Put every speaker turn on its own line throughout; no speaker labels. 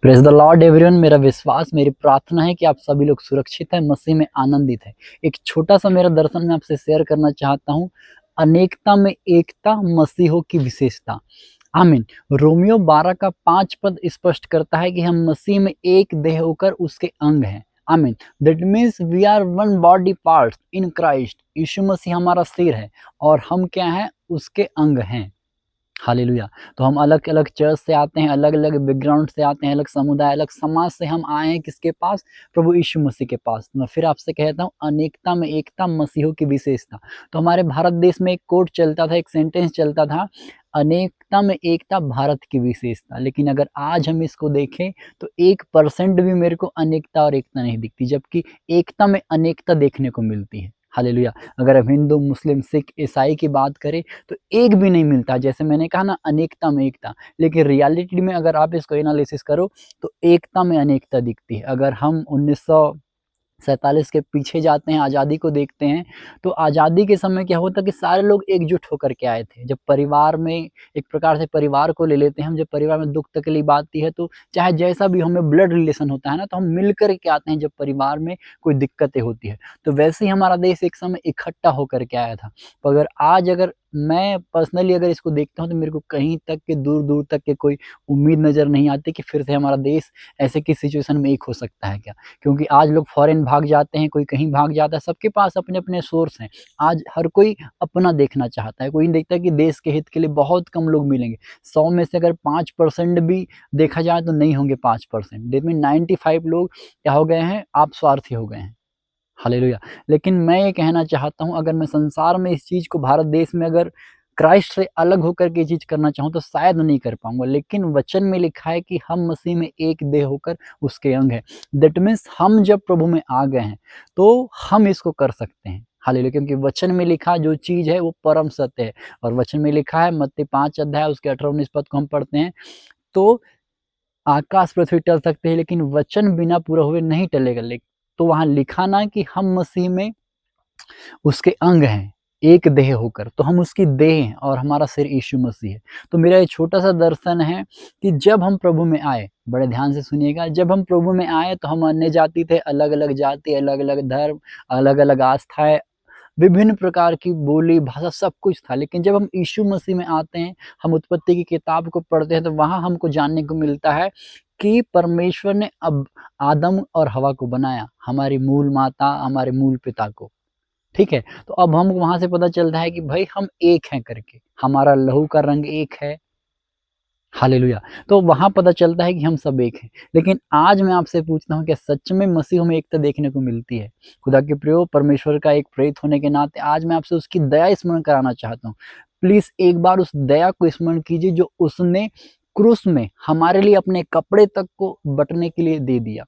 Praise the Lord everyone. मेरा विश्वास, मेरी प्रार्थना है कि आप सभी लोग सुरक्षित हैं, मसीह में आनंदित है। एक छोटा सा मेरा दर्शन मैं आपसे शेयर करना चाहता हूँ। अनेकता में एकता, मसीहों की विशेषता। आमीन। रोमियो 12 का 5 पद स्पष्ट करता है कि हम मसीह में एक देह होकर उसके अंग हैं। आमीन। That means we are one body part in Christ. यीशु मसीह हमारा सिर है और हम क्या हैं? उसके अंग हैं। हालेलुया। तो हम अलग अलग चर्च से आते हैं, अलग अलग बैकग्राउंड से आते हैं, अलग समुदाय, अलग समाज से हम आए हैं। किसके पास? प्रभु यीशु मसीह के पास। मैं फिर आपसे कहता हूँ, अनेकता में एकता, मसीहों की विशेषता। तो हमारे भारत देश में एक कोट चलता था, एक सेंटेंस चलता था, अनेकता में एकता, भारत की विशेषता। लेकिन अगर आज हम इसको देखें तो 1% भी मेरे को अनेकता और एकता नहीं दिखती, जबकि एकता में अनेकता देखने को मिलती है। हालेलुया। अगर हम हिंदू, मुस्लिम, सिख, ईसाई की बात करें तो एक भी नहीं मिलता। जैसे मैंने कहा ना, अनेकता में एकता। लेकिन रियलिटी में अगर आप इसको एनालिसिस करो तो एकता में अनेकता दिखती है। अगर हम 1947 के पीछे जाते हैं, आज़ादी को देखते हैं, तो आज़ादी के समय क्या होता कि सारे लोग एकजुट होकर के आए थे। जब परिवार में, एक प्रकार से परिवार को ले लेते हैं हम, जब परिवार में दुख तकलीफ आती है तो चाहे जैसा भी हमें ब्लड रिलेशन होता है ना, तो हम मिल कर के आते हैं जब परिवार में कोई दिक्कतें होती है। तो वैसे ही हमारा देश एक समय इकट्ठा होकर के आया था। तो अगर मैं पर्सनली अगर इसको देखता हूँ तो मेरे को कहीं तक के, दूर-दूर तक के कोई उम्मीद नज़र नहीं आती कि फिर से हमारा देश ऐसे की सिचुएशन में एक हो सकता है क्या? क्योंकि आज लोग फॉरेन भाग जाते हैं, कोई कहीं भाग जाता है, सबके पास अपने-अपने सोर्स हैं। आज हर कोई अपना देखना चाहता है, कोई नहीं देखता कि देश के हित के लिए बहुत कम लोग मिलेंगे। 100 में से अगर 5% भी देखा जाए तो नहीं होंगे 5%। दैट मीन 95 लोग क्या हो गए हैं? आप स्वार्थी हो गए हैं। हालेलुया। लेकिन मैं ये कहना चाहता हूँ, अगर मैं संसार में इस चीज़ को, भारत देश में अगर क्राइस्ट से अलग होकर के ये चीज़ करना चाहूँ तो शायद नहीं कर पाऊँगा। लेकिन वचन में लिखा है कि हम मसीह में एक देह होकर उसके अंग हैं। दैट मीन्स हम जब प्रभु में आ गए हैं तो हम इसको कर सकते हैं। हालेलुया। क्योंकि वचन में लिखा जो चीज़ है वो परम सत्य है। और वचन में लिखा है, मत्ती 5 अध्याय उसके 18-19 पद को हम पढ़ते हैं, तो आकाश पृथ्वी टल सकते हैं लेकिन वचन बिना पूरा हुए नहीं टलेगा। तो वहाँ लिखा ना कि हम मसीह में उसके अंग हैं, एक देह होकर, तो हम उसकी देह हैं और हमारा सिर यीशु मसीह है। तो मेरा ये छोटा-सा दर्शन है कि जब हम प्रभु में आए, बड़े ध्यान से सुनिएगा, जब हम प्रभु में आए तो हम अन्य जाति थे, अलग-अलग जाति, अलग-अलग धर्म, अलग-अलग आस्थाएँ, विभिन्न प्रकार की बोली, भाषा, सब कुछ था। लेकिन जब हम यीशु मसीह में आते हैं, हम उत्पत्ति की किताब को पढ़ते हैं तो वहाँ हमको जानने को मिलता है कि परमेश्वर ने अब आदम और हवा को बनाया, हमारी मूल माता, हमारे मूल पिता को। ठीक है? तो अब हमको वहाँ से पता चलता है कि भई हम एक हैं करके, हमारा लहू का रंग एक है। हालेलुया! तो वहाँ पता चलता है कि हम सब एक हैं। लेकिन आज मैं आपसे पूछता हूँ, क्या सच में मसीहों में एकता देखने को मिलती है? खुदा के प्रियो, परमेश्वर का एक प्रेरित होने के नाते आज मैं आपसे उसकी दया स्मरण कराना चाहता हूँ। प्लीज़ एक बार उस दया को स्मरण कीजिए जो उसने क्रूस में हमारे लिए अपने कपड़े तक को बँटने के लिए दे दिया।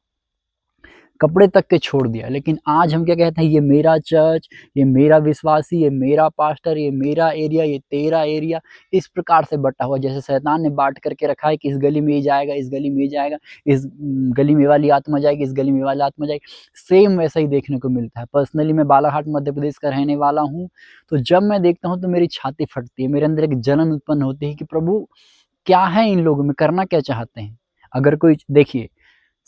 कपड़े तक के छोड़ दिया। लेकिन आज हम क्या कहते हैं? ये मेरा चर्च, ये मेरा विश्वासी, ये मेरा पास्टर, ये मेरा एरिया, ये तेरा एरिया, इस प्रकार से बँटा हुआ है। जैसे शैतान ने बाँट करके रखा है कि इस गली में ये जाएगा, इस गली में ये जाएगा, इस गली में ये वाली आत्मा जाएगी, इस गली में ये वाली आत्मा जाएगी। सेम वैसा ही देखने को मिलता है। पर्सनली मैं बालाघाट मध्य प्रदेश का रहने वाला हूँ, तो जब मैं देखता हूँ तो मेरी छाती फटती है। मेरे अंदर एक जलन उत्पन्न होती है कि प्रभु, क्या है इन लोगों में? करना क्या चाहते हैं? अगर कोई, देखिए,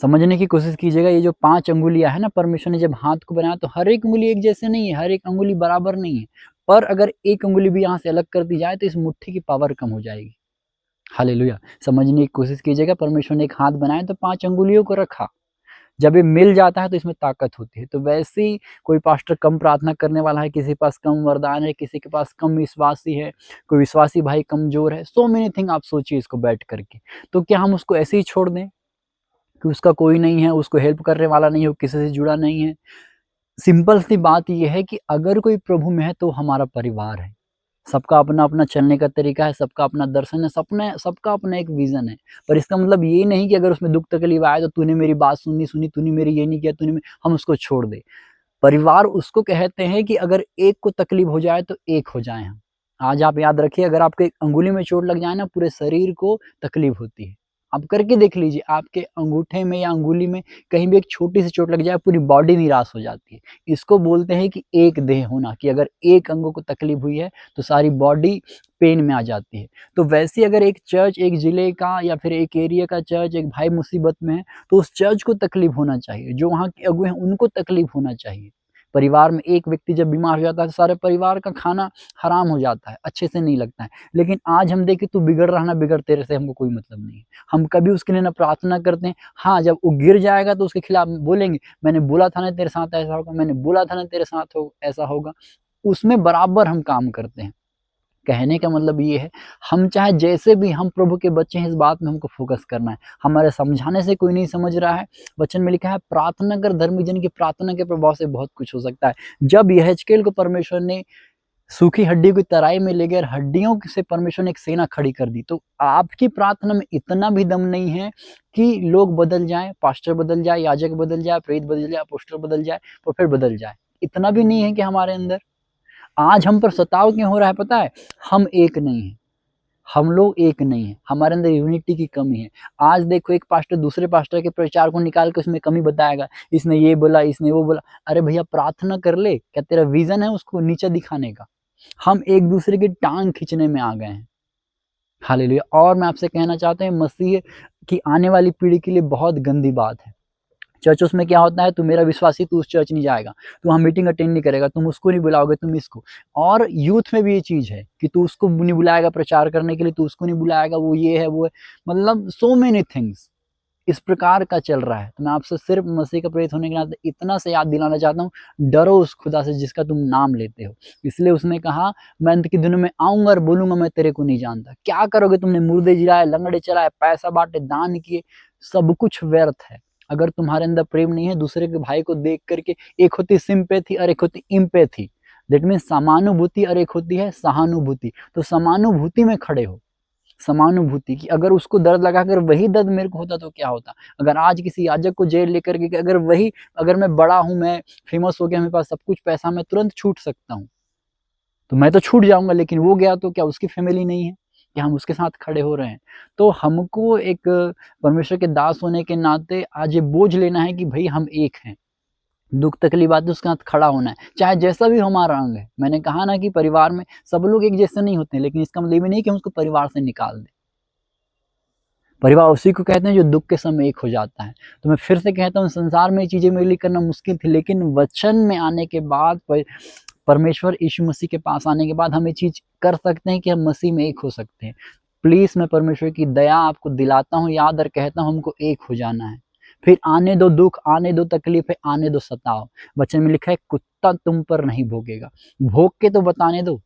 समझने की कोशिश कीजिएगा, ये जो 5 अंगुलियाँ हैं ना, परमेश्वर ने जब हाथ को बनाया तो हर एक उँगली एक जैसे नहीं है, हर एक अंगुली बराबर नहीं है। पर अगर एक अंगुली भी यहाँ से अलग कर दी जाए तो इस मुट्ठी की पावर कम हो जाएगी। हालेलुया! समझने की कोशिश कीजिएगा, परमेश्वर ने एक हाथ बनाया तो 5 अंगुलियों को रखा। जब ये मिल जाता है तो इसमें ताकत होती है। तो वैसे ही कोई पास्टर कम प्रार्थना करने वाला है, किसी के पास कम वरदान है, किसी के पास कम विश्वासी है, कोई विश्वासी भाई कमज़ोर है, सो मेनी थिंग आप सोचिए इसको बैठ कर के। तो क्या हम उसको ऐसे ही छोड़ दें? कि उसका कोई नहीं है, उसको हेल्प करने वाला नहीं है, वो किसी से जुड़ा नहीं है। सिंपल सी बात ये है कि अगर कोई प्रभु में है तो हमारा परिवार है। सबका अपना-अपना चलने का तरीका है, सबका अपना दर्शन है, सबका अपना एक विज़न है। पर इसका मतलब ये नहीं कि अगर उसमें दुःख तकलीफ आए तो तूने मेरी बात सुनी, तूने मेरी ये नहीं किया, हम उसको छोड़ दें। परिवार उसको कहते हैं कि अगर एक को तकलीफ हो जाए तो एक हो जाएँ हम। आज आप याद रखिए, अगर आपके अंगुली में चोट लग जाए ना, पूरे शरीर को तकलीफ होती है। आप करके देख लीजिए, आपके अंगूठे में या अंगुली में कहीं भी एक छोटी-सी चोट लग जाए, पूरी बॉडी निराश हो जाती है। इसको बोलते हैं कि एक देह होना, कि अगर एक अंग को तकलीफ हुई है, तो सारी बॉडी पेन में आ जाती है। तो वैसे अगर एक चर्च एक ज़िले का या फिर एक एरिया का चर्च एक भाई मुसीबत में है, तो उस चर्च को तकलीफ़ होना चाहिए, जो वहाँ के अगुए हैं उनको तकलीफ़ होना चाहिए। परिवार में एक व्यक्ति जब बीमार हो जाता है तो सारे परिवार का खाना हराम हो जाता है, अच्छे से नहीं लगता है। लेकिन आज हम देखें तू बिगड़ रहा ना बिगड़, तेरे से हमको कोई मतलब नहीं है। हम कभी उसके लिए ना प्रार्थना करते हैं। हाँ, जब वो गिर जाएगा तो उसके खिलाफ बोलेंगे, मैंने बोला था ना तेरे साथ ऐसा होगा, मैंने बोला था ना तेरे साथ हो ऐसा होगा। उसमें बराबर हम काम करते हैं। कहने का मतलब ये है, हम चाहे जैसे भी हम प्रभु के बच्चे हैं, इस बात में हमको फ़ोकस करना है। हमारे समझाने से कोई नहीं समझ रहा है। वचन में लिखा है, प्रार्थना कर धर्मी जन की प्रार्थना के प्रभाव से बहुत कुछ हो सकता है। जब यहेजकेल को परमेश्वर ने सूखी हड्डी की तराई में ले गए और हड्डियों से परमेश्वर ने एक सेना खड़ी कर दी, तो आपकी प्रार्थना में इतना भी दम नहीं है कि लोग बदल जाएँ, पास्टर बदल जाए, याजक बदल जाए, प्रेरित बदल जाए, अपोस्तल बदल जाए, प्रोफेट बदल जाए। इतना भी नहीं है कि हमारे अंदर। आज हम पर सताव क्यों हो रहा है पता है? हम एक नहीं हैं। हम लोग एक नहीं हैं, हमारे अंदर यूनिटी की कमी है। आज देखो एक पास्टर दूसरे पास्टर के प्रचार को निकाल के उसमें कमी बताएगा, इसने ये बोला, इसने वो बोला। अरे भैया प्रार्थना कर ले, क्या तेरा विज़न है उसको नीचा दिखाने का? हम एक-दूसरे की टाँग खींचने में आ गए हैं। हालेलुया! और मैं आपसे कहना चाहता हूँ मसीह की आने वाली पीढ़ी के लिए बहुत गंदी बात है। चर्चों में क्या होता है, तू मेरा विश्वासी तू उस चर्च नहीं जाएगा, तू वहाँ मीटिंग अटेंड नहीं करेगा, तुम उसको नहीं बुलाओगे, तुम इसको। और यूथ में भी ये चीज़ है कि तू उसको नहीं बुलाएगा प्रचार करने के लिए, तू उसको नहीं बुलाएगा, वो ये है, वो है। मतलब सो मेनी थिंग्स इस प्रकार का चल रहा है। तो मैं आपसे सिर्फ़ मसीह का प्रेरित होने के नाते इतना सा याद दिलाना चाहता हूँ, डरो उस खुदा से जिसका तुम नाम लेते हो। इसलिए उसने कहा, मैं अंत के दिनों में आऊँगा और बोलूँगा मैं तेरे को नहीं जानता। क्या करोगे तुमने मुर्दे जिलाए, लंगड़े चलाए, पैसा बाँटे, दान किए, सब कुछ व्यर्थ है। अगर तुम्हारे अंदर प्रेम नहीं है, दूसरे के भाई को देख कर के, एक होती सिम्पैथी और एक होती एम्पैथी। दैट मीन्स समानुभूति और एक होती है सहानुभूति। तो समानुभूति में खड़े हो। समानुभूति कि अगर उसको दर्द लगा अगर वही दर्द मेरे को होता तो क्या होता? अगर आज किसी याजक को जेल लेकर के अगर मैं बड़ा हूँ, मैं फेमस हो गया, मेरे पास सब कुछ पैसा, मैं तुरंत छूट सकता हूँ। तो मैं तो छूट जाऊँगा, लेकिन वो गया तो क्या उसकी फैमिली नहीं है? क्या हम उसके साथ खड़े हो रहे हैं? तो हमको एक परमेश्वर के दास होने के नाते आज ये बोझ लेना है कि भई हम एक हैं। दुःख तकलीफ आती है उसके साथ खड़ा होना है, चाहे जैसा भी हमारा अंग है। मैंने कहा ना कि परिवार में सब लोग एक जैसे नहीं होते हैं, लेकिन इसका मतलब ये नहीं कि हम उसको परिवार से निकाल दें। परिवार उसी को कहते हैं जो दुःख के समय एक हो जाता है। तो मैं फिर से कहता हूँ, संसार में ये चीज़ें मेरे लिए करना मुश्किल थी, लेकिन वचन में आने के बाद परमेश्वर यीशु मसीह के पास आने के बाद हम ये चीज़ कर सकते हैं कि हम मसीह में एक हो सकते हैं। प्लीज़ मैं परमेश्वर की दया आपको दिलाता हूँ याद और कहता हूँ हमको एक हो जाना है। फिर आने दो दुःख, आने दो तकलीफ़ें, आने दो सताव। वचन में लिखा है कुत्ता तुम पर नहीं भोगेगा। भोग के तो बताने दो।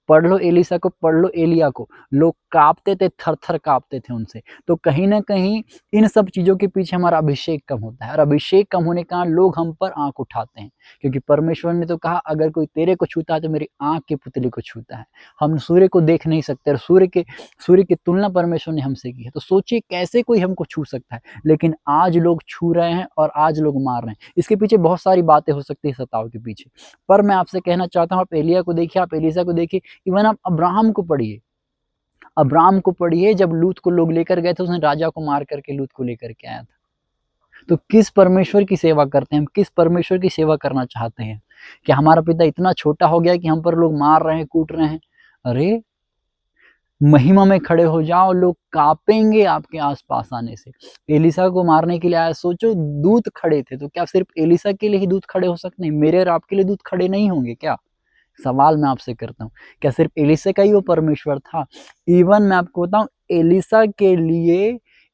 पढ़ लो एलीशा को, पढ़ लो एलिय्याह को। लोग काँपते थे, थर-थर काँपते थे उनसे। तो कहीं न कहीं इन सब चीज़ों के पीछे हमारा अभिषेक कम होता है और अभिषेक कम होने के कारण लोग हम पर आँख उठाते हैं। क्योंकि परमेश्वर ने तो कहा, अगर कोई तेरे को छूता है तो मेरी आँख के पुतले को छूता है। हम सूर्य को देख नहीं सकते और सूर्य की तुलना परमेश्वर ने हमसे की है। तो सोचिए कैसे कोई हमको छू सकता है? लेकिन आज लोग छू रहे हैं और आज लोग मार रहे हैं। इसके पीछे बहुत सारी बातें हो सकती हैं सताव के पीछे। पर मैं आपसे कहना चाहता हूँ, आप एलिय्याह को देखिए, आप एलीशा को देखिए, इवन आप अब्राहम को पढ़िए। अब्राहम को पढ़िए, जब लूत को लोग लेकर गए थे, उसने राजा को मार करके लूत को लेकर के आया था। तो किस परमेश्वर की सेवा करते हैं हम? किस परमेश्वर की सेवा करना चाहते हैं? क्या हमारा पिता इतना छोटा हो गया है कि हम पर लोग मार रहे हैं, कूट रहे हैं? अरे! महिमा में खड़े हो जाओ, लोग काँपेंगे आपके आस-पास आने से। एलीशा को मारने के लिए आया, सोचो दूत खड़े थे, तो क्या सिर्फ़ एलीशा के लिए ही दूत खड़े हो सकते हैं? मेरे और आपके लिए दूत खड़े नहीं होंगे क्या? सवाल मैं आपसे करता हूँ, क्या सिर्फ़ एलीशा का ही वो परमेश्वर था? इवन मैं आपको बताऊँ, एलीशा के लिए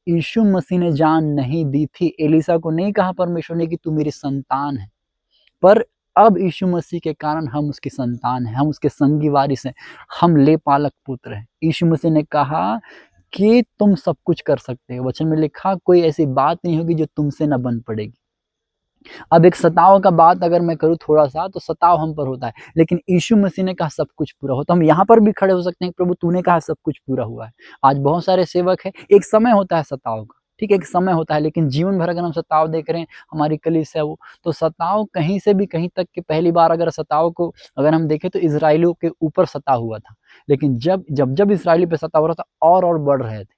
यीशु मसीह ने जान नहीं दी थी। एलीशा को नहीं कहा परमेश्वर ने कि तू मेरी संतान है। पर अब यीशु मसीह के कारण हम उसकी संतान हैं, हम उसके संगी वारिस हैं, हम लेपालक पुत्र हैं। यीशु मसीह ने कहा कि तुम सब कुछ कर सकते हो। वचन में लिखा, कोई ऐसी बात नहीं होगी जो तुमसे ना बन पड़ेगी। अब एक सताव का बात अगर मैं करूँ थोड़ा-सा, तो सताव हम पर होता है, लेकिन यीशु मसीह ने कहा सब कुछ पूरा हो, तो हम यहाँ पर भी खड़े हो सकते हैं, प्रभु तूने कहा सब कुछ पूरा हुआ है। आज बहुत सारे सेवक हैं, एक समय होता है सताव का, ठीक है? एक समय होता है, लेकिन जीवन भर अगर हम सताव देख रहे हैं, हमारी कलीसिया है वो, तो सताव कहीं से भी कहीं तक कि पहली बार अगर सताव को अगर हम देखें तो इज़राइलियों के ऊपर सताव हुआ था। लेकिन जब इज़राइली पे सताव हो रहा था और बढ़ रहे थे।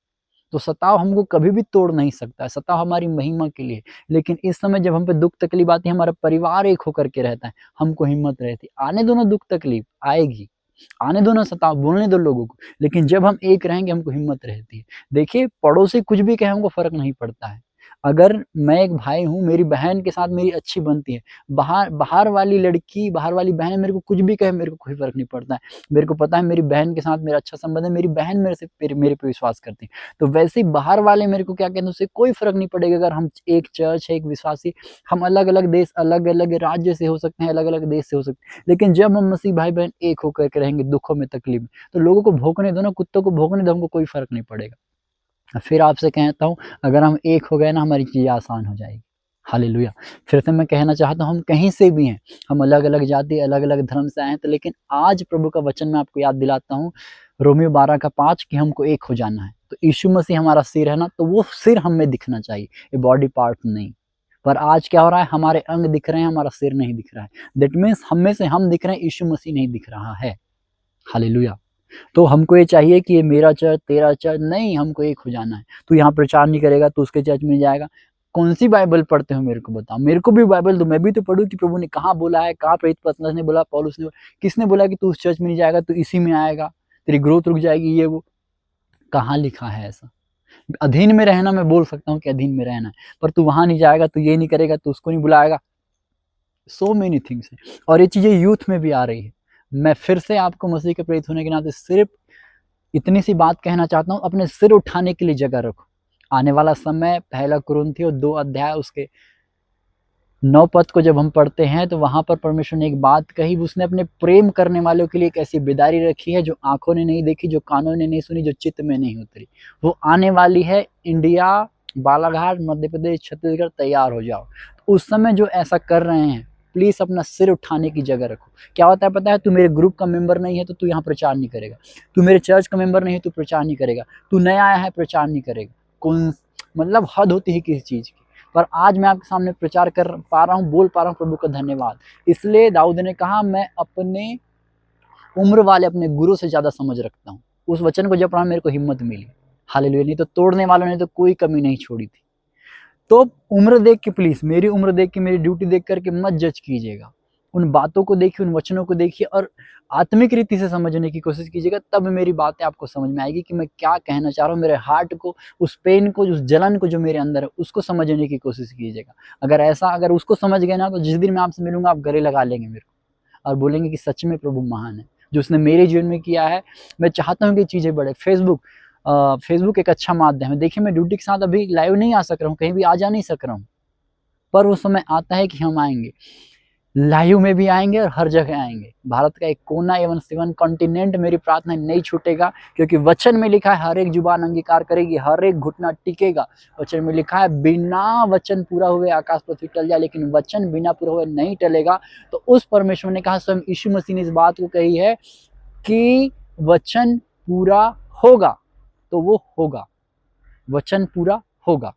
तो सताव हमको कभी भी तोड़ नहीं सकता है, सताव हमारी महिमा के लिए। लेकिन इस समय जब हम पे दुःख तकलीफ आती है, हमारा परिवार एक होकर के रहता है, हमको हिम्मत रहती है, आने दो ना दुःख तकलीफ, आएगी। आने दो ना सताओ, बोलने दो लोगों को, लेकिन जब हम एक रहेंगे हमको हिम्मत रहती है। देखिए पड़ोसी कुछ भी कहे हमको फ़र्क नहीं पड़ता है। अगर मैं एक भाई हूँ, मेरी बहन के साथ मेरी अच्छी बनती है, बाहर बाहर वाली लड़की, बाहर वाली बहन मेरे को कुछ भी कहे मेरे को कोई फ़र्क नहीं पड़ता है। मेरे को पता है मेरी बहन के साथ मेरा अच्छा संबंध है, मेरी बहन मेरे पे विश्वास करती है। तो वैसे ही बाहर वाले मेरे को क्या कहते हैं उससे कोई फ़र्क नहीं पड़ेगा। अगर हम एक चर्च है, एक विश्वासी, हम अलग-अलग देश, अलग-अलग राज्य से हो सकते हैं, अलग-अलग देश से हो सकते हैं, लेकिन जब हम मसीह भाई-बहन एक होकर के रहेंगे दुखों में, तकलीफ में, तो लोगों को भोंकने दो ना, कुत्तों को भोंकने दो, हमको कोई फ़र्क नहीं पड़ेगा। फिर आपसे कहता हूँ, अगर हम एक हो गए ना, हमारी चीज़ें आसान हो जाएगी। हालेलुया! फिर से मैं कहना चाहता हूँ, हम कहीं से भी हैं, हम अलग-अलग जाति, अलग-अलग धर्म से आए हैं, तो लेकिन आज प्रभु का वचन मैं आपको याद दिलाता हूँ, रोमियो 12 का 5 कि हमको एक हो जाना है। तो यीशु मसीह हमारा सिर है ना, तो वो सिर हमें दिखना चाहिए, ये बॉडी पार्ट नहीं। पर आज क्या हो रहा है, हमारे अंग दिख रहे हैं, हमारा सिर नहीं दिख रहा है। दैट मीन्स हम में से हम दिख रहे हैं, यीशु मसीह नहीं दिख रहा है। हालेलुया! तो हमको ये चाहिए कि ये मेरा चर्च, तेरा चर्च नहीं, हमको एक हो जाना है। तू यहाँ प्रचार नहीं करेगा, तू उसके चर्च में जाएगा। कौन-सी बाइबल पढ़ते हो मेरे को बताओ? मेरे को भी बाइबल दो, मैं भी तो पढ़ूँ कि प्रभु ने कहाँ बोला है, कहाँ प्रेरित पतरस ने बोला, पौलुस ने बोला, किसने बोला कि तू उस चर्च में नहीं जाएगा, तू इसी में आएगा, तेरी ग्रोथ रुक जाएगी, ये वो। कहाँ लिखा है ऐसा? अधीन में रहना मैं बोल सकता हूँ कि अधीन में रहना है, पर तू वहाँ नहीं जाएगा, तू ये नहीं करेगा, तू उसको नहीं बुलाएगा। सो मेनी थिंग्स हैं और ये चीज़ें यूथ में भी आ रही है। मैं फिर से आपको मसीह के प्रेरित होने के नाते सिर्फ़ इतनी सी बात कहना चाहता हूँ, अपने सिर उठाने के लिए जगह रखो। आने वाला समय पहला कुरिन्थियों 2 अध्याय उसके 9 पद को जब हम पढ़ते हैं तो वहाँ पर परमेश्वर ने एक बात कही, उसने अपने प्रेम करने वालों के लिए एक ऐसी बेदारी रखी है जो आँखों ने नहीं देखी, जो कानों ने नहीं सुनी, जो चित्त में नहीं उतरी। वो आने वाली है। इंडिया, बालाघाट, मध्य प्रदेश, छत्तीसगढ़, तैयार हो जाओ। तो उस समय जो ऐसा कर रहे हैं, प्लीज़ अपना सिर उठाने की जगह रखो। क्या होता है पता है? तू मेरे ग्रुप का मेंबर नहीं है तो तू यहाँ प्रचार नहीं करेगा। तू मेरे चर्च का मेंबर नहीं है तो प्रचार नहीं करेगा। तू नया आया है, प्रचार नहीं करेगा। कौन मतलब हद होती है किसी चीज़ की। पर आज मैं आपके सामने प्रचार कर पा रहा हूँ, बोल पा रहा हूँ, प्रभु का धन्यवाद। इसलिए दाऊद ने कहा, मैं अपने उम्र वाले अपने गुरु से ज़्यादा समझ रखता हूँ। उस वचन को जब पढ़ा मेरे को हिम्मत मिली। हालेलुया! नहीं तो तोड़ने वालों ने तो कोई कमी नहीं छोड़ी थी। तो उम्र देख के प्लीज़, मेरी उम्र देख के, मेरी ड्यूटी देख कर के मत जज कीजिएगा। उन बातों को देखिए, उन वचनों को देखिए और आत्मिक रीति से समझने की कोशिश कीजिएगा, तब मेरी बातें आपको समझ में आएगी कि मैं क्या कहना चाह रहा हूँ। मेरे हार्ट को, उस पेन को, उस जलन को जो मेरे अंदर है, उसको समझने की कोशिश कीजिएगा। अगर उसको समझ गए ना, तो जिस दिन मैं आपसे मिलूँगा, आप गले लगा लेंगे मेरे को और बोलेंगे कि सच में प्रभु महान है। जो उसने मेरे जीवन में किया है, मैं चाहता हूँ कि चीज़ें बढ़े। फेसबुक एक अच्छा माध्यम है। देखिए मैं ड्यूटी के साथ अभी लाइव नहीं आ सक रहा हूँ, कहीं भी आ जा नहीं सक रहा हूँ, पर वो समय आता है कि हम आएँगे। लाइव में भी आएँगे और हर जगह आएँगे। भारत का एक कोना एवं 7 कॉन्टिनेंट, मेरी प्रार्थना नहीं छूटेगा, क्योंकि वचन में लिखा है हर एक जुबान अंगीकार करेगी, हर एक घुटना टिकेगा। वचन में लिखा है बिना वचन पूरा हुए आकाश पृथ्वी टल जाए, लेकिन वचन बिना पूरा हुए नहीं टलेगा। तो उस परमेश्वर ने कहा, स्वयं यीशु मसीह ने इस बात को कही है कि वचन पूरा होगा, तो वो होगा। वचन पूरा होगा।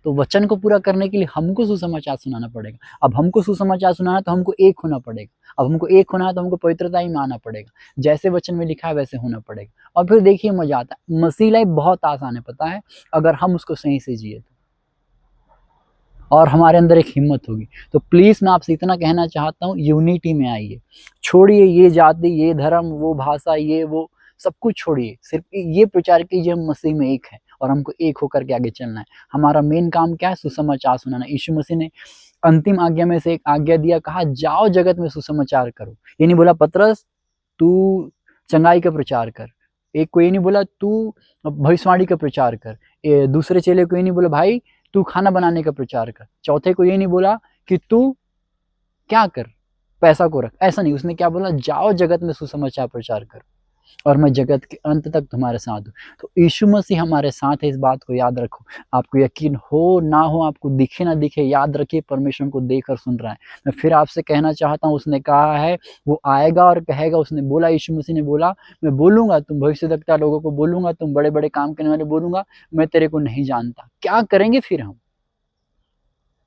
तो वचन को पूरा करने के लिए हमको सुसमाचार सुनाना पड़ेगा। अब हमको सुसमाचार सुनाना है तो हमको एक होना पड़ेगा। अब हमको एक होना है तो हमको पवित्रता में आना पड़ेगा। जैसे वचन में लिखा है वैसे होना पड़ेगा। और फिर देखिए मज़ा आता है। मसीह लाइफ बहुत आसान है, पता है, अगर हम उसको सही से जिए तो। और हमारे अंदर एक हिम्मत होगी। तो प्लीज़ मैं आपसे इतना कहना चाहता हूँ, यूनिटी में आइए। छोड़िए ये जाति, ये धर्म, वो भाषा, ये वो सब कुछ छोड़िए। सिर्फ ये प्रचार कीजिए हम मसीह में एक हैं और हमको एक होकर के आगे चलना है। हमारा मेन काम क्या है? सुसमाचार सुनाना। यीशु मसीह ने अंतिम आज्ञा में से एक आज्ञा दिया, कहा जाओ जगत में सुसमाचार करो। ये नहीं बोला पतरस तू चंगाई का प्रचार कर। एक को ये नहीं बोला तू भविष्यवाणी का प्रचार कर। दूसरे चेले को ये नहीं बोला भाई तू खाना बनाने का प्रचार कर। चौथे को ये नहीं बोला कि तू क्या कर, पैसा को रख। ऐसा नहीं, उसने क्या बोला? जाओ जगत में सुसमाचार प्रचार करो और मैं जगत के अंत तक तुम्हारे साथ हूँ। तो यीशु मसीह हमारे साथ है, इस बात को याद रखो। आपको यकीन हो ना हो, आपको दिखे ना दिखे, याद रखिए परमेश्वर को देख और सुन रहा है। मैं फिर आपसे कहना चाहता हूँ, उसने कहा है वो आएगा और कहेगा। उसने बोला, यीशु मसीह ने बोला, मैं बोलूँगा, तुम भविष्यद्वक्ता लोगों को बोलूँगा, तुम बड़े-बड़े काम करने वाले बोलूँगा, मैं तेरे को नहीं जानता। क्या करेंगे फिर हम?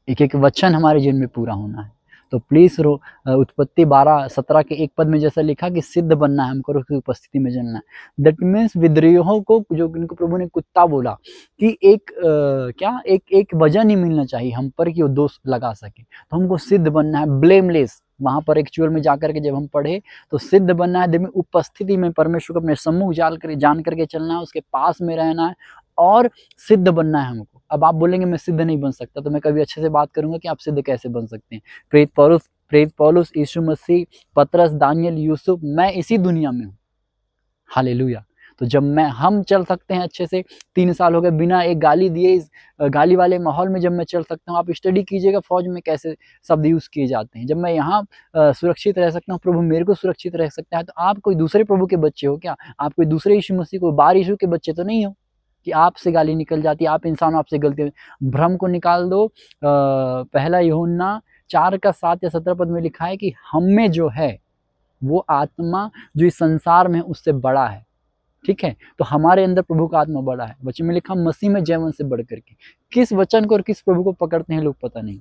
एक-एक वचन हमारे जीवन में पूरा होना है। तो प्लीज़ उत्पत्ति 12:17 के एक पद में जैसा लिखा कि सिद्ध बनना है हमको, उसकी उपस्थिति में जलना है। दैट मीन्स विद्रोहियों को, जो इनको प्रभु ने कुत्ता बोला, कि एक वजह नहीं मिलना चाहिए हम पर कि वो दोष लगा सके। तो हमको सिद्ध बनना है, ब्लेमलेस, वहाँ पर एक्चुअल में जाकर के जब हम पढ़े तो सिद्ध बनना है, देव में उपस्थिति में परमेश्वर को अपने सम्मुख जान करके चलना है, उसके पास में रहना है और सिद्ध बनना है हमको। अब आप बोलेंगे मैं सिद्ध नहीं बन सकता, तो मैं कभी अच्छे से बात करूंगा कि आप सिद्ध कैसे बन सकते हैं। प्रेरित पौलुस, यीशु मसीह, पतरस, दानियल, यूसुफ, मैं इसी दुनिया में हूँ। हालेलुया। तो जब हम चल सकते हैं अच्छे से, 3 साल हो गए बिना एक गाली दिए इस गाली वाले माहौल में जब मैं चल सकता हूँ, आप स्टडी कीजिएगा फौज में कैसे शब्द यूज़ किए जाते हैं। जब मैं यहाँ सुरक्षित रह सकता हूँ, प्रभु मेरे को सुरक्षित रह सकता है, तो आप कोई दूसरे प्रभु के बच्चे हो क्या? आप कोई दूसरे यीशु मसीह, कोई बार यीशु के बच्चे तो नहीं हो कि आपसे गाली निकल जाती है, आप इंसान, आपसे गलती। भ्रम को निकाल दो। पहला यूहन्ना 4 का 7 या 17 पद में लिखा है कि हम में जो है वो आत्मा जो इस संसार में उससे बड़ा है। ठीक है, तो हमारे अंदर प्रभु का आत्मा बड़ा है। वचन में लिखा मसीह में जयवन से बढ़ करके। किस वचन को और किस प्रभु को पकड़ते हैं लोग पता नहीं।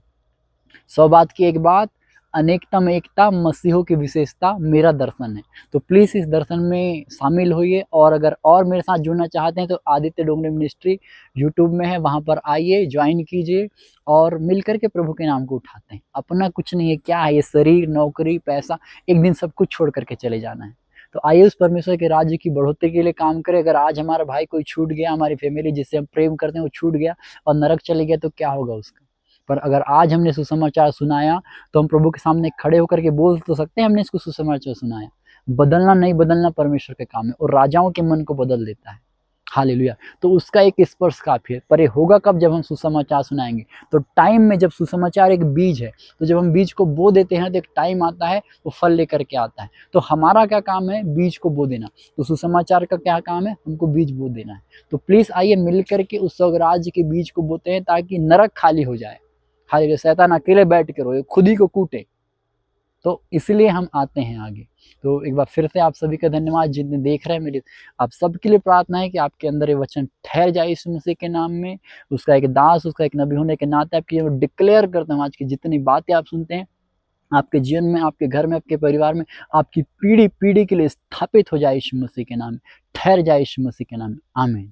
100 बात की एक बात, अनेकता में एकता, मसीहों की विशेषता मेरा दर्शन है। तो प्लीज़ इस दर्शन में शामिल होइए, और अगर और मेरे साथ जुड़ना चाहते हैं तो आदित्य डोंगरे मिनिस्ट्री यूट्यूब में है, वहाँ पर आइए, ज्वाइन कीजिए और मिलकर के प्रभु के नाम को उठाते हैं। अपना कुछ नहीं है, क्या है ये शरीर, नौकरी, पैसा, एक दिन सब कुछ छोड़ करके चले जाना है। तो आइए उस परमेश्वर के राज्य की बढ़ोतरी के लिए काम करें। अगर आज हमारा भाई कोई छूट गया, हमारी फैमिली जिससे हम प्रेम करते हैं वो छूट गया और नरक चले गया, तो क्या होगा उसका? पर अगर आज हमने सुसमाचार सुनाया तो हम प्रभु के सामने खड़े होकर के बोल तो सकते हैं हमने इसको सुसमाचार सुनाया। बदलना नहीं बदलना परमेश्वर का काम है, और राजाओं के मन को बदल देता है। हालेलुया। तो उसका एक स्पर्श काफी है। पर ये होगा कब? जब हम सुसमाचार सुनाएंगे। तो टाइम में, जब सुसमाचार एक बीज है, तो जब हम बीज को बो देते हैं तो एक टाइम आता है वो फल लेकर के आता है। तो हमारा क्या काम है? बीज को बो देना। तो सुसमाचार का क्या काम है? हमको बीज बो देना है। तो प्लीज आइए मिल करके उस स्वराज्य के बीज को बोते हैं, ताकि नरक खाली हो जाए। हालेलुया। शैतान अकेले बैठ के रोए, खुद ही को कूटे। तो इसलिए हम आते हैं आगे। तो एक बार फिर से आप सभी का धन्यवाद जितने देख रहे हैं। मेरी आप सबके लिए प्रार्थना है कि आपके अंदर ये वचन ठहर जाए यीशु मसीह के नाम में। उसका एक दास, उसका एक नबी होने के नाते आपकी डिक्लेयर करता हूँ, आज की जितनी बातें आप सुनते हैं आपके जीवन में, आपके घर में, आपके परिवार में, आपकी पीढ़ी पीढ़ी के लिए स्थापित हो जाए यीशु मसीह के नाम में, ठहर जाए यीशु मसीह के नाम में। आमीन।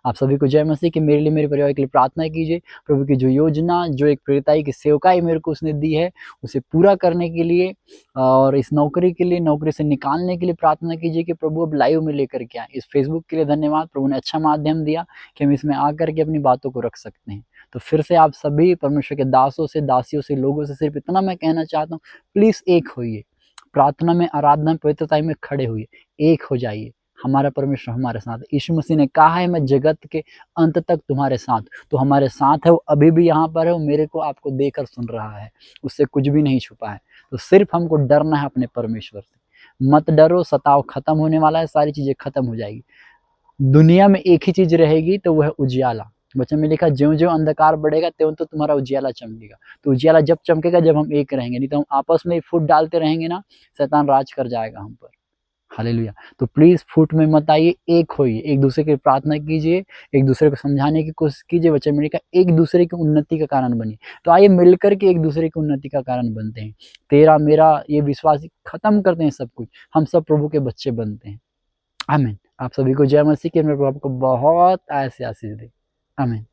आप सभी को जय मसीह की। मेरे लिए, मेरे परिवार के लिए प्रार्थना कीजिए। प्रभु की जो योजना, जो एक प्रेरिताई की सेवकाई मेरे को उसने दी है, उसे पूरा करने के लिए और इस नौकरी के लिए, नौकरी से निकालने के लिए प्रार्थना कीजिए कि प्रभु अब लाइव में लेकर के आए। इस फेसबुक के लिए धन्यवाद, प्रभु ने अच्छा माध्यम दिया कि हम इसमें आकर के अपनी बातों को रख सकते हैं। तो फिर से आप सभी परमेश्वर के दासों से, दासियों से, लोगों से सिर्फ इतना मैं कहना चाहता हूँ, प्लीज एक होइए, प्रार्थना में, आराधना में, पवित्रता में खड़े हुए, एक हो जाइए। हमारा परमेश्वर हमारे साथ है। यीशु मसीह ने कहा है मैं जगत के अंत तक तुम्हारे साथ। तो हमारे साथ है, वो अभी भी यहाँ पर है, वो मेरे को, आपको देकर सुन रहा है, उससे कुछ भी नहीं छुपा है। तो सिर्फ हमको डरना है अपने परमेश्वर से। मत डरो, सताओ खत्म होने वाला है, सारी चीजें खत्म हो जाएगी। दुनिया में एक ही चीज रहेगी, तो वह है उजियाला। वचन में लिखा ज्यों ज्यों अंधकार बढ़ेगा त्यों तो तुम्हारा उजियाला चमकेगा। तो उजियाला जब चमकेगा जब हम एक रहेंगे, नहीं तो हम आपस में फूट डालते रहेंगे ना, शैतान राज कर जाएगा हम पर। हालेलुया। तो प्लीज फूट में मत आइए, एक होइए, एक दूसरे की प्रार्थना कीजिए, एक दूसरे को समझाने की कोशिश कीजिए। वचन में लिखा एक दूसरे की उन्नति का कारण बनिए। तो आइए मिलकर के एक दूसरे की उन्नति का कारण बनते हैं। तेरा मेरा ये विश्वास खत्म करते हैं सब कुछ, हम सब प्रभु के बच्चे बनते हैं। आमीन। आप सभी को जय मसीह की। मेरे प्रभु आपको बहुत ऐसे आशीष दे। आमीन।